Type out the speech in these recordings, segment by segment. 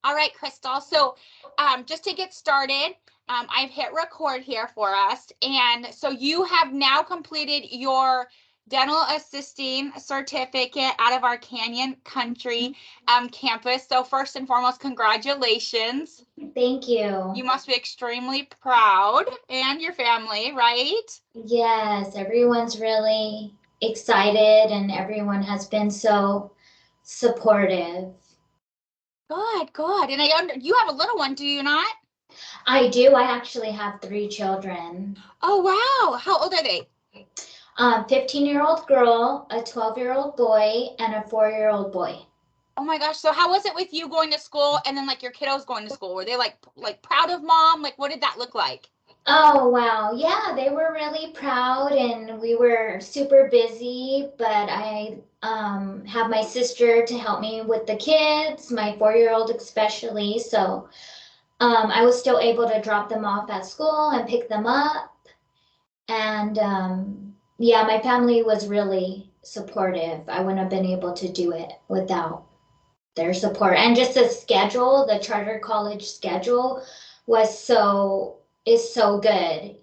All right, Krystal. So just to get started, I've hit record here for us. And so you have now completed your dental assisting certificate out of our Canyon Country campus. So first and foremost, congratulations. Thank you. You must be extremely proud, and your family, right? Yes, everyone's really excited and everyone has been so supportive. Good, good. And you have a little one, do you not? I do. I actually have 3 children. Oh, wow. How old are they? 15-year-old girl, a 12-year-old boy, and a 4-year-old boy. Oh my gosh. So how was it with you going to school and then like your kiddos going to school? Were they like proud of mom? Like what did that look like? Oh, wow. Yeah, they were really proud and we were super busy, but I have my sister to help me with the kids, my 4-year-old especially. So I was still able to drop them off at school and pick them up. And yeah, my family was really supportive. I wouldn't have been able to do it without their support. And just the schedule, the charter college schedule was is so good,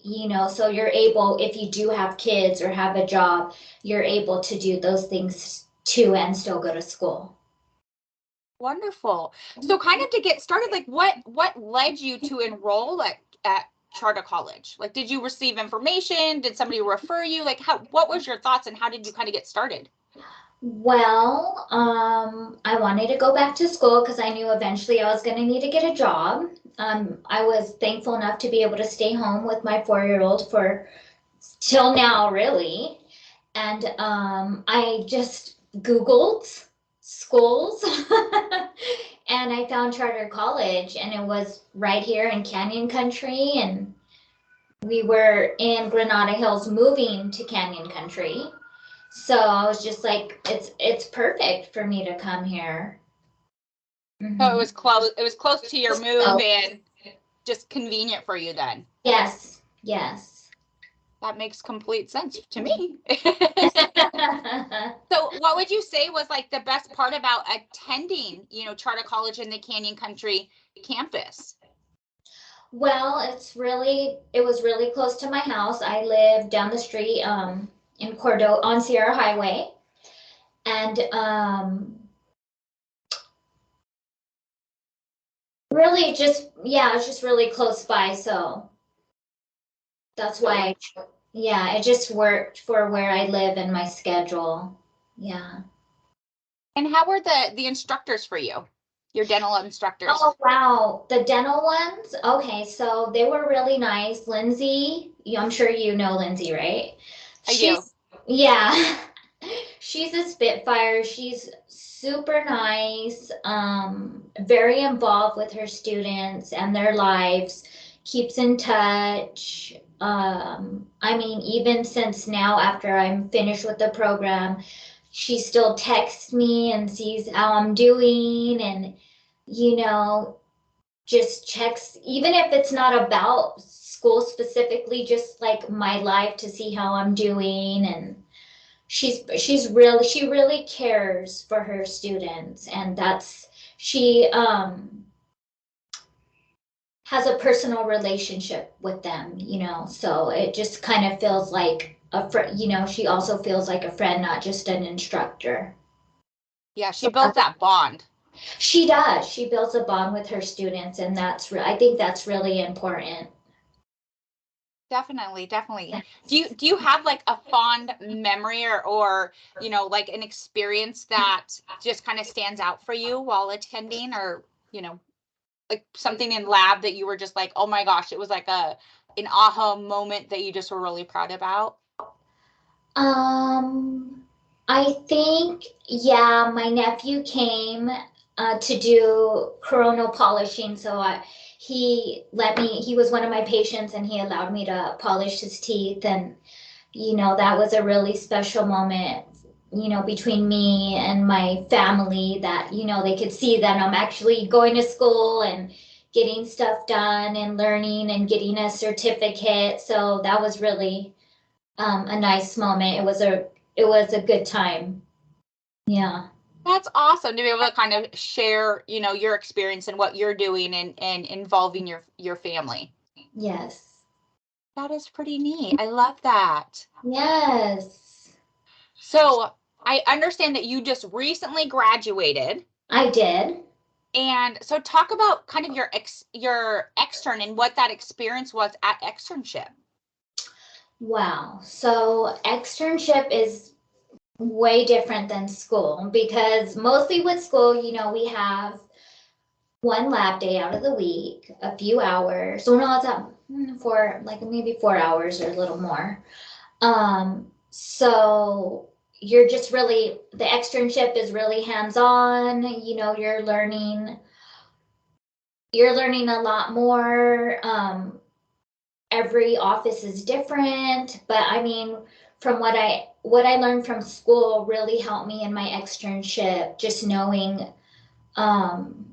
so you're able, if you do have kids or have a job, you're able to do those things too and still go to school. Wonderful. So kind of to get started, like what led you to enroll at charter college? Like did you receive information? Did somebody refer you? Like what was your thoughts and how did you kind of get started? Well, I wanted to go back to school because I knew eventually I was going to need to get a job. I was thankful enough to be able to stay home with my 4-year-old for till now, really. And I just Googled schools and I found Charter College, and it was right here in Canyon Country. And we were in Granada Hills moving to Canyon Country. So I was just like, it's perfect for me to come here. So Mm-hmm. it was close to your move So, and just convenient for you then. yes, yes. That makes complete sense to me. So what would you say was like the best part about attending, charter college in the Canyon Country campus? Well, it was really close to my house. I live down the street in Cordova on Sierra Highway. And really just, yeah, it's just really close by. So that's why, yeah, it just worked for where I live and my schedule. Yeah. And how were the instructors for you? Your dental instructors? Oh, wow. The dental ones? Okay, so they were really nice. Lindsay, I'm sure you know Lindsay, right? I do. Yeah, she's a Spitfire. She's super nice, very involved with her students and their lives, keeps in touch. I mean, even since now, after I'm finished with the program, she still texts me and sees how I'm doing, and you know, just checks, even if it's not about school specifically, just like my life, to see how I'm doing. And she really cares for her students, and she has a personal relationship with them, so it just kind of feels like a friend. She also feels like a friend, not just an instructor. Yeah, she So built that bond. she does. She builds a bond with her students, and I think that's really important. Definitely, definitely. Do you have like a fond memory or like an experience that just kind of stands out for you while attending or, like something in lab that you were just like, oh my gosh, it was like an aha moment that you just were really proud about? Um, I think, yeah, my nephew came to do coronal polishing, so he was one of my patients and he allowed me to polish his teeth. And, that was a really special moment, between me and my family, that, they could see that I'm actually going to school and getting stuff done and learning and getting a certificate. So that was really a nice moment. It was a good time. Yeah. That's awesome to be able to kind of share, your experience and what you're doing and involving your family. Yes. That is pretty neat. I love that. Yes. So I understand that you just recently graduated. I did. And so talk about kind of your extern and what that experience was at externship. Wow. So externship is way different than school because mostly with school, we have one lab day out of the week, a few hours. So no, it's for like maybe 4 hours or a little more. So you're just really, the externship is really hands-on, you're learning a lot more. Every office is different, but I mean, from what I learned from school really helped me in my externship, just knowing, um,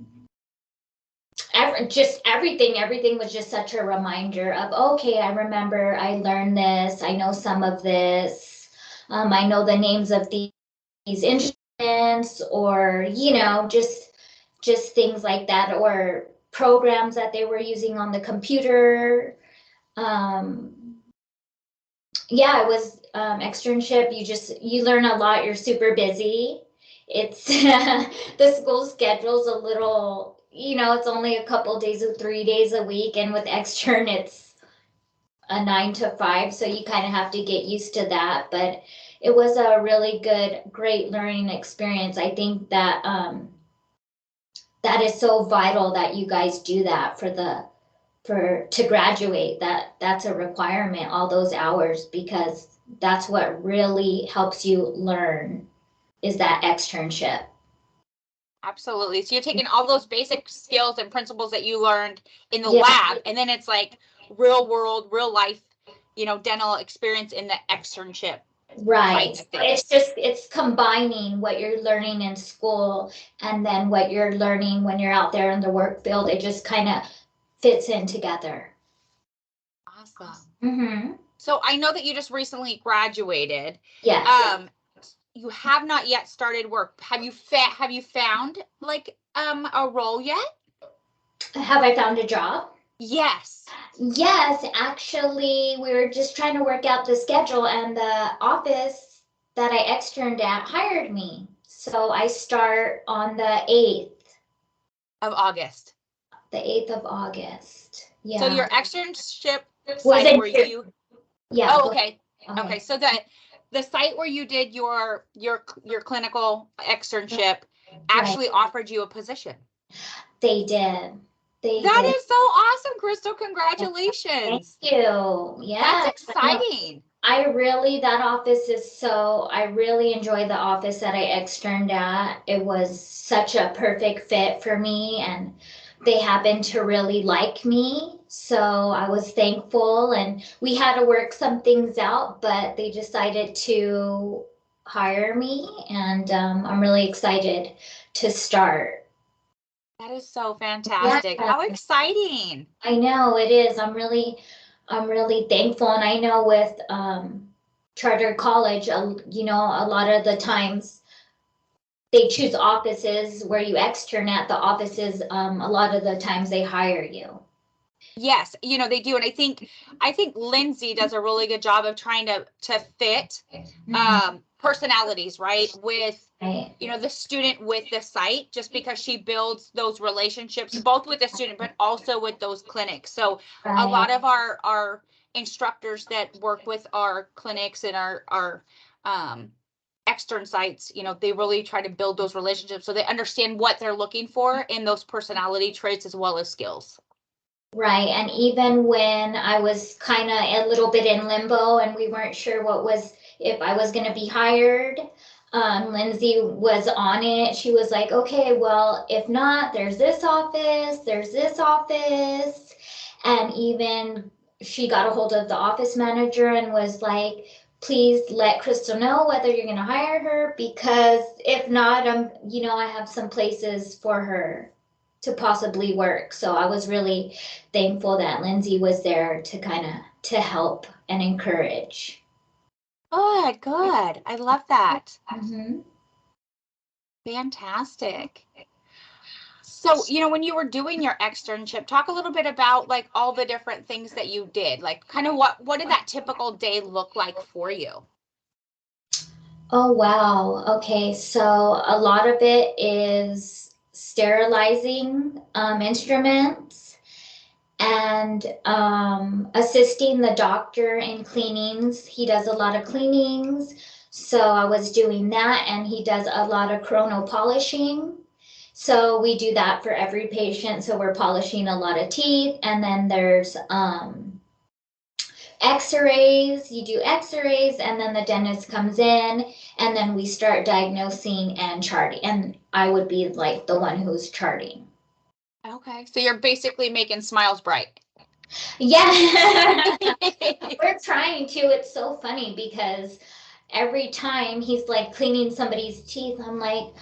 just everything was just such a reminder of, okay, I remember I learned this, I know some of this, I know the names of these instruments, or just things like that, or programs that they were using on the computer. Yeah, it was externship. You learn a lot. You're super busy. It's the school schedule's a little, it's only a couple days or 3 days a week, and with extern it's a 9 to 5, so you kind of have to get used to that. But it was a really great learning experience. I think that that is so vital that you guys do that to graduate. That's a requirement, all those hours, because that's what really helps you learn, is that externship. Absolutely. So you're taking all those basic skills and principles that you learned in the Yeah. lab, and then it's like real world, real life, dental experience in the externship. Right. Type things. It's combining what you're learning in school and then what you're learning when you're out there in the work field. It just kind of fits in together. Awesome. Mm-hmm. So I know that you just recently graduated. Yes. You have not yet started work. Have you found like a role yet? Have I found a job? Yes. Yes, actually, we were just trying to work out the schedule, and the office that I externed at hired me. So I start on the 8th, Of August. the 8th of August. Yeah. So your externship Was site in where you Yeah. Oh, okay. Okay. So the site where you did your clinical externship actually offered you a position. They did. They That did. is so awesome, Krystal. Thank Congratulations. you. Yeah. That's exciting. I really enjoyed the office that I externed at. It was such a perfect fit for me, and they happened to really like me. So I was thankful, and we had to work some things out, but they decided to hire me, and I'm really excited to start. That is so fantastic. Yeah. How exciting. I know it is. I'm really thankful, and I know with charter college, a lot of the times they choose offices where you extern at the offices. A lot of the times they hire you. Yes, they do. And I think Lindsay does a really good job of trying to fit personalities, right? With Right. the student with the site, just because she builds those relationships both with the student but also with those clinics. So a lot of our instructors that work with our clinics and our extern sites, they really try to build those relationships so they understand what they're looking for in those personality traits as well as skills. Right, and even when I was kind of a little bit in limbo and we weren't sure if I was going to be hired, Lindsay was on it. She was like, okay, well, if not, there's this office. And even she got a hold of the office manager and was like, please let Krystal know whether you're going to hire her, because if not, I have some places for her to possibly work. So I was really thankful that Lindsay was there to help and encourage. Good. I love that. Mm-hmm. Fantastic. So, when you were doing your externship, talk a little bit about like all the different things that you did. Like kind of what did that typical day look like for you? Oh, wow. Okay, so a lot of it is sterilizing instruments and assisting the doctor in cleanings. He does a lot of cleanings, so I was doing that, and he does a lot of chrono polishing. So we do that for every patient. So we're polishing a lot of teeth, and then there's x-rays. You do x-rays, and then the dentist comes in, and then we start diagnosing and charting, and I would be like the one who's charting. Okay. So you're basically making smiles bright. Yeah. We're trying to. It's so funny because every time he's like cleaning somebody's teeth, I'm like,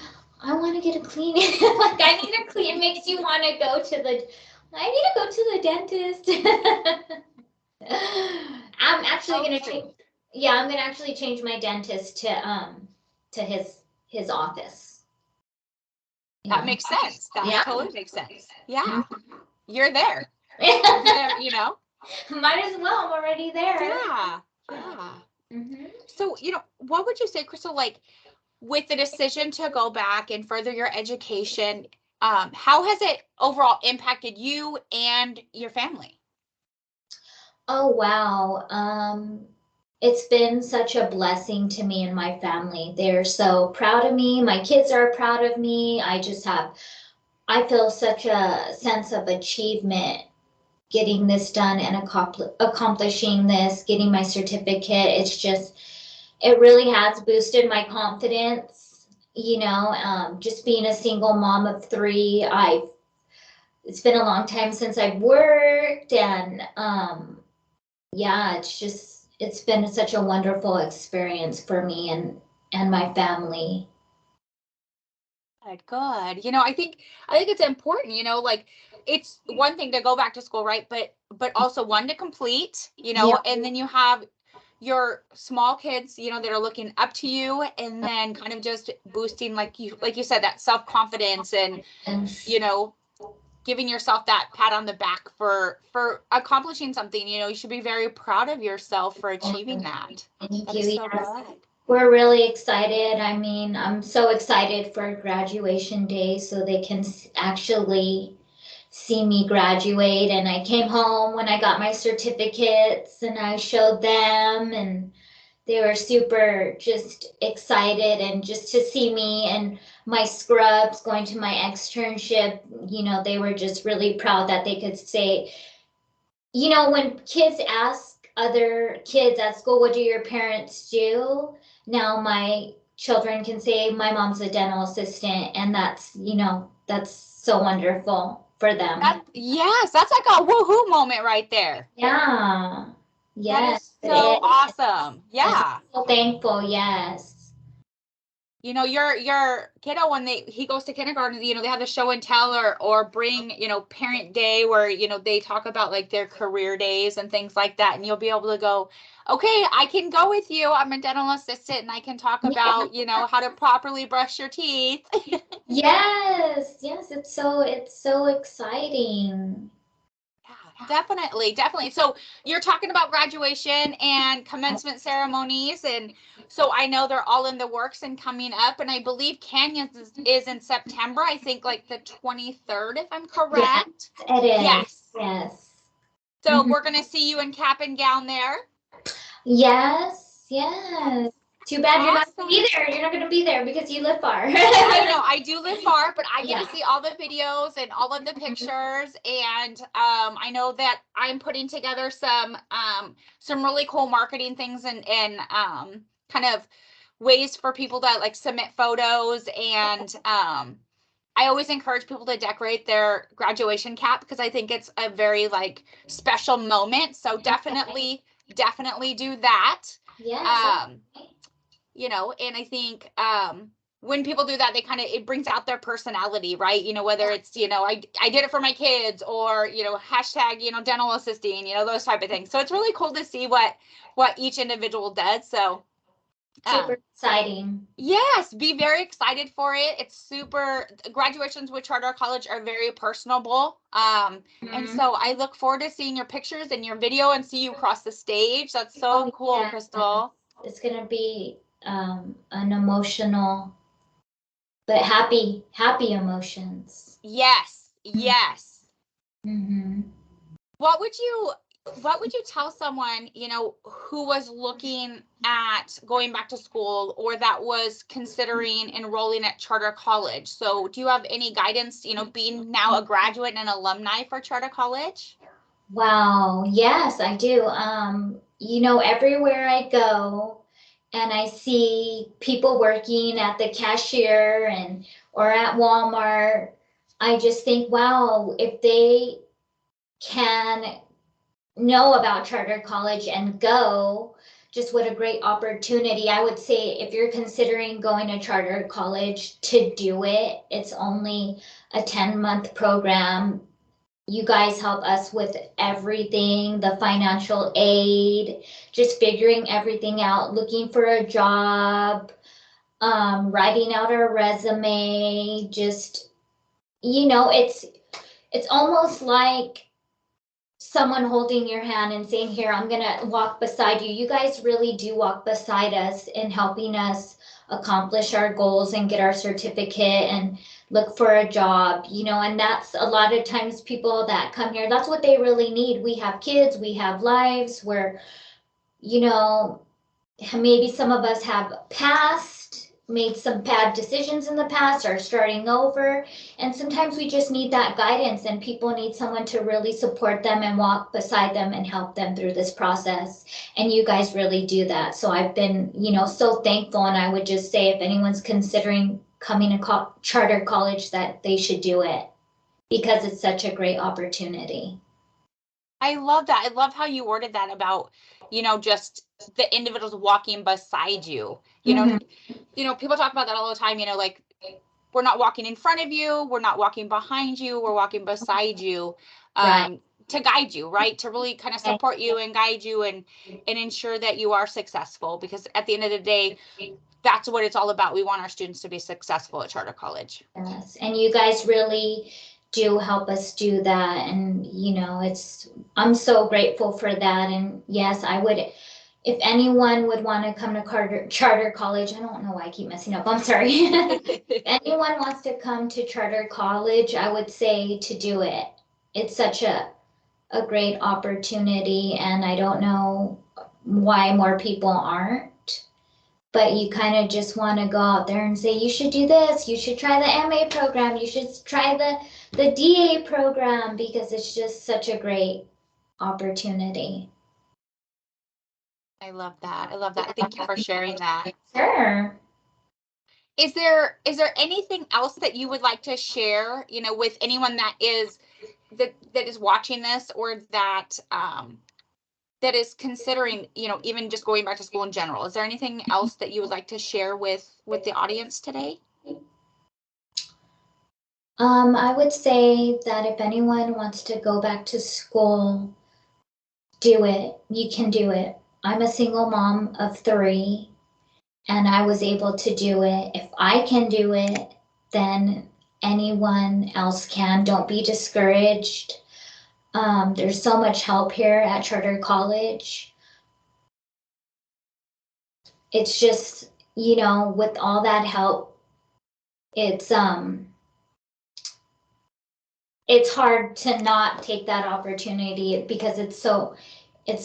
I want to get a cleaning. Like, I need a clean. It makes you want to go to the, I need to go to the dentist. I'm actually So gonna true. change. Yeah, I'm gonna actually change my dentist to his office. That Yeah. makes sense. That Yeah. totally makes sense. Yeah. You're there. Might as well. I'm already there. Yeah. Yeah. Hmm. So, what would you say, Krystal, like with the decision to go back and further your education, how has it overall impacted you and your family? Oh, wow. It's been such a blessing to me and my family. They're so proud of me. My kids are proud of me. I feel such a sense of achievement getting this done and accomplishing this, getting my certificate. It really has boosted my confidence. Just being a single mom of three, it's been a long time since I've worked, and yeah, it's been such a wonderful experience for me and my family. Good, good. I think it's important, like it's one thing to go back to school, right? But also one to complete, Yeah. and then you have your small kids, that are looking up to you, and then kind of just boosting, like you said, that self-confidence and, Yes. you know, giving yourself that pat on the back for accomplishing something. You should be very proud of yourself for achieving that. Thank That you. is so Yes. good. We're really excited. I mean, I'm so excited for graduation day so they can actually see me graduate. And I came home when I got my certificates and I showed them, and they were super just excited, and just to see me and my scrubs going to my externship, they were just really proud that they could say, when kids ask other kids at school, what do your parents do? Now my children can say, my mom's a dental assistant, and that's so wonderful for them. Yes, that's like a woohoo moment right there. Yeah. That Yes, is it so is. awesome. I'm Yeah. so thankful. Yes. Your kiddo, when he goes to kindergarten, they have the show and tell, or bring, parent day where, they talk about like their career days and things like that. And you'll be able to go, okay, I can go with you. I'm a dental assistant and I can talk Yeah. about, how to properly brush your teeth. Yes. Yes. It's so exciting. Yeah, definitely, definitely. So you're talking about graduation and commencement ceremonies, and so I know they're all in the works and coming up, and I believe Canyons is in September, I think like the 23rd, if I'm Yes, correct. it is. Yes. Yes. So Mhm. we're gonna see you in cap and gown there. Yes. That Yes. is Too bad you're not gonna awesome. be there. You're not gonna be there because you live far. I know I do live far, but I get Yeah. to see all the videos and all of the pictures. And I know that I'm putting together some really cool marketing things and kind of ways for people to like submit photos. And I always encourage people to decorate their graduation cap because I think it's a very like special moment. So definitely do that. Yes. Um, and I think when people do that, it brings out their personality, right? Whether it's, I did it for my kids, or, hashtag, dental assisting, those type of things. So it's really cool to see what each individual does. So Super exciting. Yes, be very excited for it. It's super, graduations with charter college are very personable. And so I look forward to seeing your pictures and your video and see you across the stage. That's so cool, Yeah. Krystal. It's gonna be an emotional but happy emotions. Yes, yes. Mm-hmm. What would you what would you tell someone, who was looking at going back to school or that was considering enrolling at charter college? So do you have any guidance, being now a graduate and an alumni for charter college? Wow, yes, I do. Everywhere I go and I see people working at the cashier and or at Walmart, I just think, wow, if they can know about charter college and go, just what a great opportunity. I would say if you're considering going to charter college to do it, it's only a 10-month program. You guys help us with everything, the financial aid, just figuring everything out, looking for a job, writing out our resume, just, it's almost like someone holding your hand and saying, here, I'm gonna walk beside you. You guys really do walk beside us in helping us accomplish our goals and get our certificate and look for a job, and that's a lot of times people that come here, that's what they really need. We have kids, we have lives where, you know, maybe some of us have made some bad decisions in the past, are starting over. And sometimes we just need that guidance, and people need someone to really support them and walk beside them and help them through this process. And you guys really do that. So I've been, so thankful. And I would just say if anyone's considering coming to charter college, that they should do it because it's such a great opportunity. I love that. I love how you worded that about, just the individuals walking beside you. People talk about that all the time, like we're not walking in front of you, we're not walking behind you, we're walking beside you, Right. to guide you, right? To really kind of support you and guide you and ensure that you are successful, because at the end of the day, that's what it's all about. We want our students to be successful at charter college. Yes, and you guys really do help us do that, and I'm so grateful for that. And yes, I would, if anyone would want to come to charter college, I don't know why I keep messing up, I'm sorry. If anyone wants to come to charter college, I would say to do it. It's such a great opportunity, and I don't know why more people aren't. But you kind of just want to go out there and say, you should do this, you should try the MA program, you should try the DA program, because it's just such a great opportunity. I love that. I love that. Thank you for sharing that. Sure. Is there anything else that you would like to share, with anyone that is watching this, or that that is considering, even just going back to school in general? Is there anything else that you would like to share with the audience today? I would say that if anyone wants to go back to school, do it. You can do it. I'm a single mom of 3, and I was able to do it. If I can do it, then anyone else can. Don't be discouraged. There's so much help here at Charter College. It's just, with all that help, it's hard to not take that opportunity because it's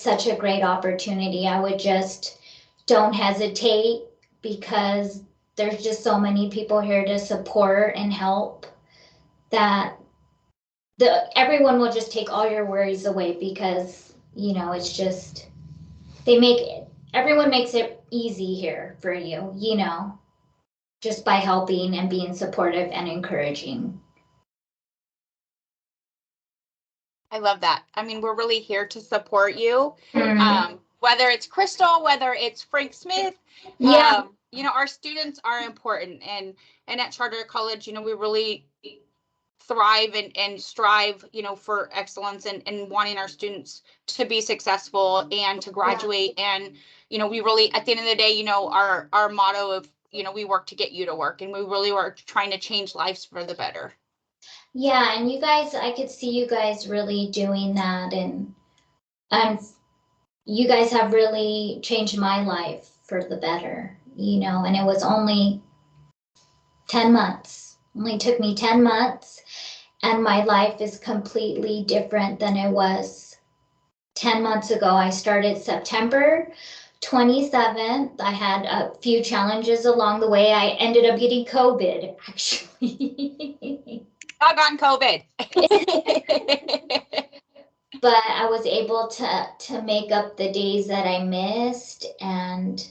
such a great opportunity. I would just don't hesitate, because there's just so many people here to support and help that everyone will just take all your worries away, because it's just everyone makes it easy here for you, just by helping and being supportive and encouraging. I love that. I mean, we're really here to support you. Mm-hmm. Whether it's Krystal, whether it's Frank Smith, Yeah. Our students are important, and at charter college, we really thrive and strive, for excellence and wanting our students to be successful and to graduate. And, we really, at the end of the day, our motto of, we work to get you to work, and we really are trying to change lives for the better. Yeah, and you guys, I could see you guys really doing that, and you guys have really changed my life for the better, and it was only 10 months. Only took me 10 months, and my life is completely different than it was 10 months ago. I started September 27th. I had a few challenges along the way. I ended up getting COVID, actually. Doggone COVID. But I was able to make up the days that I missed and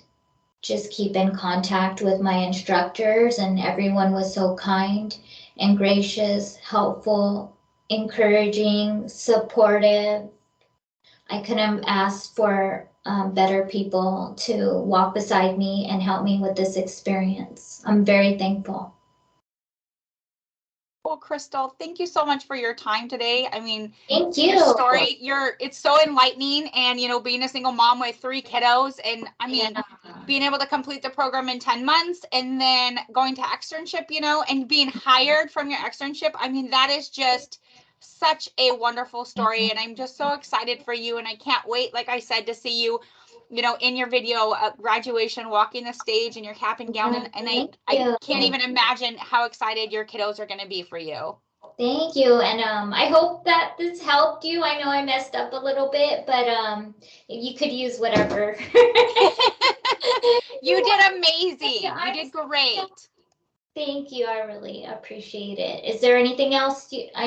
just keep in contact with my instructors, and everyone was so kind and gracious, helpful, encouraging, supportive. I couldn't ask for better people to walk beside me and help me with this experience. I'm very thankful. Well, Krystal, thank you so much for your time today. I mean, Thank you. your story, it's so enlightening, and, being a single mom with 3 kiddos, and I mean, being able to complete the program in 10 months and then going to externship, and being hired from your externship. I mean, that is just such a wonderful story, and I'm just so excited for you, and I can't wait, like I said, to see you, in your video graduation, walking the stage in your cap and gown, and I can't even imagine how excited your kiddos are going to be for you. Thank you, and I hope that this helped you. I know I messed up a little bit, but you could use whatever. You did amazing. You did great. Thank you. I really appreciate it. Is there anything else I